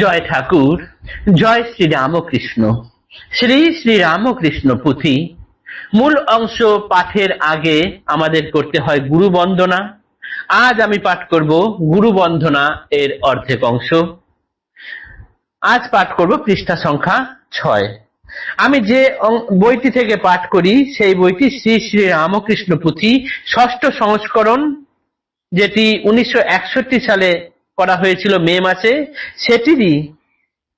জয় ঠাকুর, জয় শ্রী রামকৃষ্ণ। শ্রী শ্রী রামকৃষ্ণ পুঁথি মূল অংশ পাঠের আগে আমাদের করতে হয় গুরু বন্দনা। আজ আমি পাঠ করব গুরু বন্দনা এর অর্ধেক অংশ। আজ পাঠ করব পৃষ্ঠা সংখ্যা 6। আমি যে বইটি থেকে পাঠ করি সেই বইটি শ্রী শ্রী রামকৃষ্ণ পুঁথি ষষ্ঠ সংস্করণ, যেটি 1961 সালে করা হয়েছিল মে মাসে। সেটিরই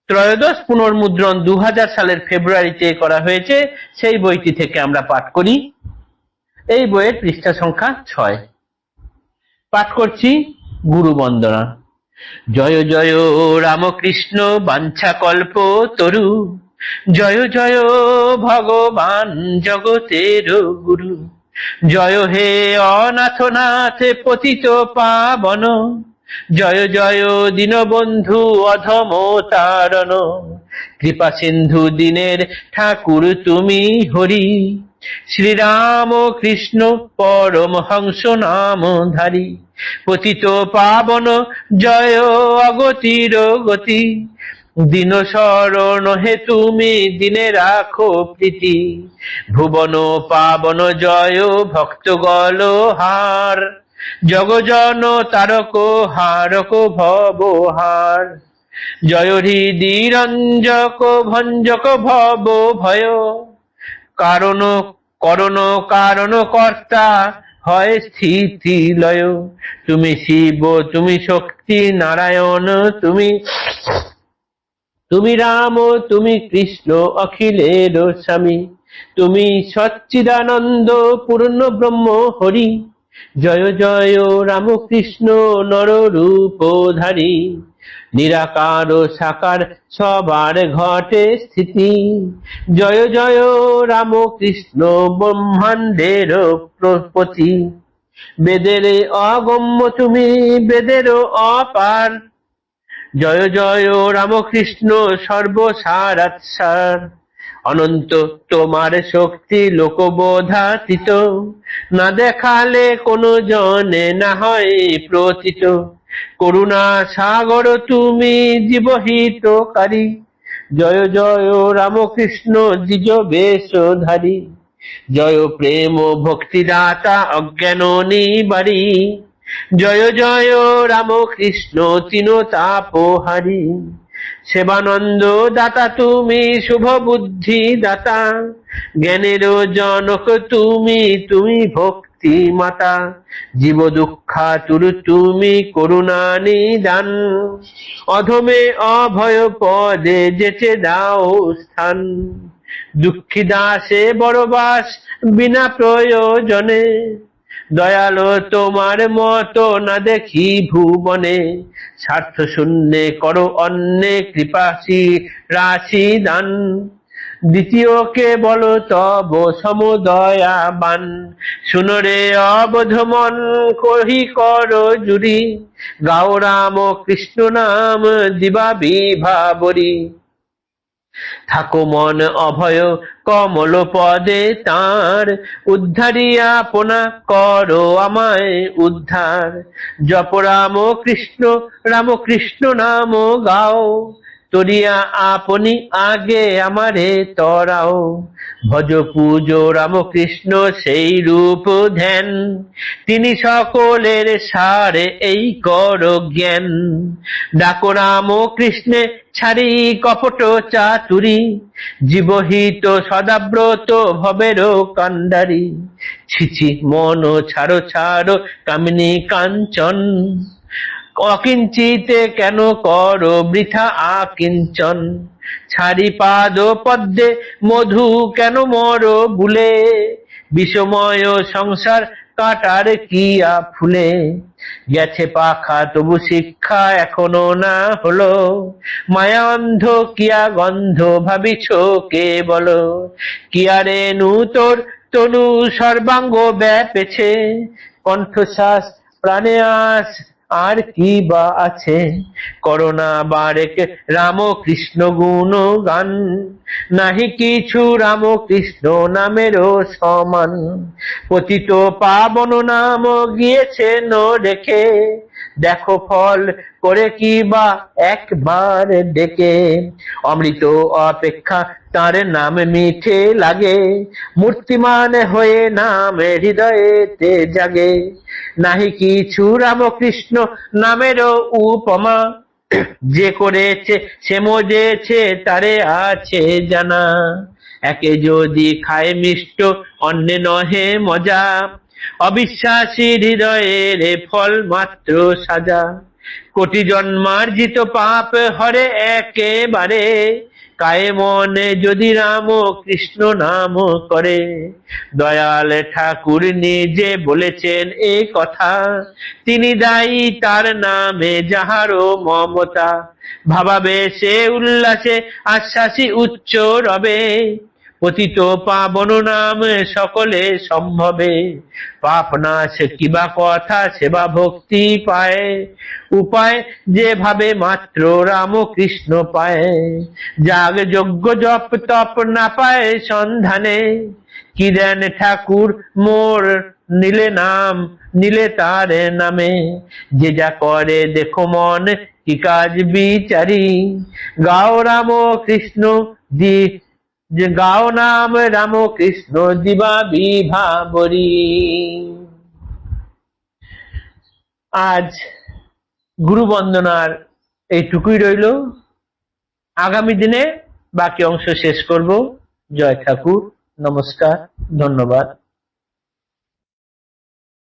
ত্রয়োদশ পুনর্মুদ্রণ 2000 সালের ফেব্রুয়ারিতে করা হয়েছে। সেই বইটি থেকে আমরা পাঠ করি। এই বইয়ের পৃষ্ঠা সংখ্যা 6। পাঠ করছি গুরু বন্দনা। জয় জয় রামকৃষ্ণ বাঞ্ছা কল্প তরু, জয় জয় ভগবান জগতের গুরু। জয় হে অনাথনাথ পতিত পাবন, জয় জয় দীনবন্ধু অধম তারণ। কৃপা সিন্ধু দিনের ঠাকুর তুমি হরি, শ্রীরাম কৃষ্ণ পরমহংস নামধারী। পতিত পাবন জয় অগতির গতি, দীন শরণ হে তুমি দিনে রাখো প্রীতি। ভুবন পাবন জয় ভক্তগল হার, জগজন তারক হারক ভব হার। জয় হৃদি রঞ্জক ভঞ্জক ভব ভয়, কারণ করণ কারণ কর্তা হয় স্থিতি লয়। তুমি শিব তুমি শক্তি নারায়ণ, তুমি রাম তুমি কৃষ্ণ অখিলের স্বামী। তুমি সচ্চিদানন্দ পূর্ণ ব্রহ্ম হরি। জয় জয় রামকৃষ্ণ নর রূপধারী, নিরাকার সাকার সবার ঘটে স্থিতি। জয় জয় রামকৃষ্ণ ব্রহ্মাণ্ডের প্রপতি। বেদের অগম্য তুমি বেদের অপার, জয় জয় রামকৃষ্ণ সর্বসারাৎসার। অনন্ত তোমার শক্তি লোকবোধাতীত, না দেখালে কোনো জনে না হয় প্রতীত। করুণা সাগর তুমি জীবহিতকারী, জয় জয় রামকৃষ্ণ দ্বিজ বেশধারী। জয় প্রেম ভক্তিদাতা অজ্ঞান নিবারী, জয় জয় রামকৃষ্ণ তিন তাপহারী। সেবানন্দ দাতা তুমি শুভ বুদ্ধি দাতা, জ্ঞানের জনক তুমি তুমি ভক্তি মাতা। জীব দুঃখাতুর তুমি করুণা নিদান, অধমে অভয় পদে যেচে দাও স্থান। দুঃখী দাসে বড়বাস বিনা প্রয়োজনে, দয়ালো তোমার মতো না দেখি ভুবনে। স্বার্থ শূন্যে করো অন্যে কৃপাসী রাশি দান, দ্বিতীয় কে বলো তব সমদয়াবান। শুনরে অবধ মন কহি করো জুড়ি, গাও রাম কৃষ্ণ নাম দিবা বিভাবরী। থাকো মন অভয় কমল পদে তাঁর, উদ্ধারিয়া আপনা করো আমায় উদ্ধার। জপ রাম কৃষ্ণ নাম গাও, তরিয়া আপনি আগে আমারে তরাও। ভজ পূজো রামকৃষ্ণ সেই রূপ ধ্যান, তিনি সকলের সারে এই কর জ্ঞান। ডাকো রাম কৃষ্ণে ছাড়ি কপট চাতুরী, জীবহিত সদাব্রত ভবের কান্ডারি। ছিছি মন ছাড়ো ছাড়ো কামিনী কাঞ্চন, অকিঞ্চিতে কেন করো বৃথা আকিঞ্চন। ছাড়ি পাদ পদ্মে মধু কেন মর ভুলে, বিষময় সংসার কাটার কিয়া ফুলে। গেছে পাখা তবু শিক্ষা এখনো না হলো, মায়া অন্ধ কিয়া গন্ধ ভাবিছ কে বলো। কিয়ারে নূতর তনু সর্বাঙ্গ ব্যাপেছে, কণ্ঠশ্বাস প্রাণে আস আর কি বা আছে। করোনা বারেক রাম কৃষ্ণ গুণ গান, নাহি কিছু রাম কৃষ্ণ নামেরও সমান। পতিত পাবন নাম গিয়েছেন রেখে, দেখো ফল করে কি বা একবার ডেকে, অমৃত অপেক্ষা তার নাম মিঠে লাগে, মূর্তিমান হয়ে নাম হৃদয়েতে জাগে। নাহি কিছু রামকৃষ্ণ নামেরও উপমা, যে করেছে সে মজেছে তারে আছে জানা। একে যদি খায় মিষ্ট অন্যে নহে মজা, অবিশ্বাসী হৃদয়ের ফল মাত্র সাজা। কোটি জন্মার্জিত পাপ হরে একেবারে, কায়ে মনে যদি রাম কৃষ্ণ নাম করে। দয়াল ঠাকুর নিজে বলেছেন এ কথা, তিনি দায়ী তার নামে যাহারও মমতা। ভাবাবে সে উল্লাসে আশ্বাসী উচ্চ রবে, পতিত পাবন নাম সকলে সম্ভবে। পাপ নাশ কিবা কথা সেবা ভক্তি পায়, উপায় যে ভাবে মাত্র রাম কৃষ্ণ পায়। যাগ যজ্ঞ জপ তপ না পায় সন্ধানে, কি দেন ঠাকুর মোর নিলে নাম নিলে তার নামে। যে যা করে দেখো মন কি কাজ বিচারি, গাও রাম কৃষ্ণ দি যে গাও নাম রাম কৃষ্ণ দিবা বিভাবরী। আজ গুরু বন্দনার এইটুকুই রইল। আগামী দিনে বাকি অংশ শেষ করব। জয় ঠাকুর, নমস্কার, ধন্যবাদ।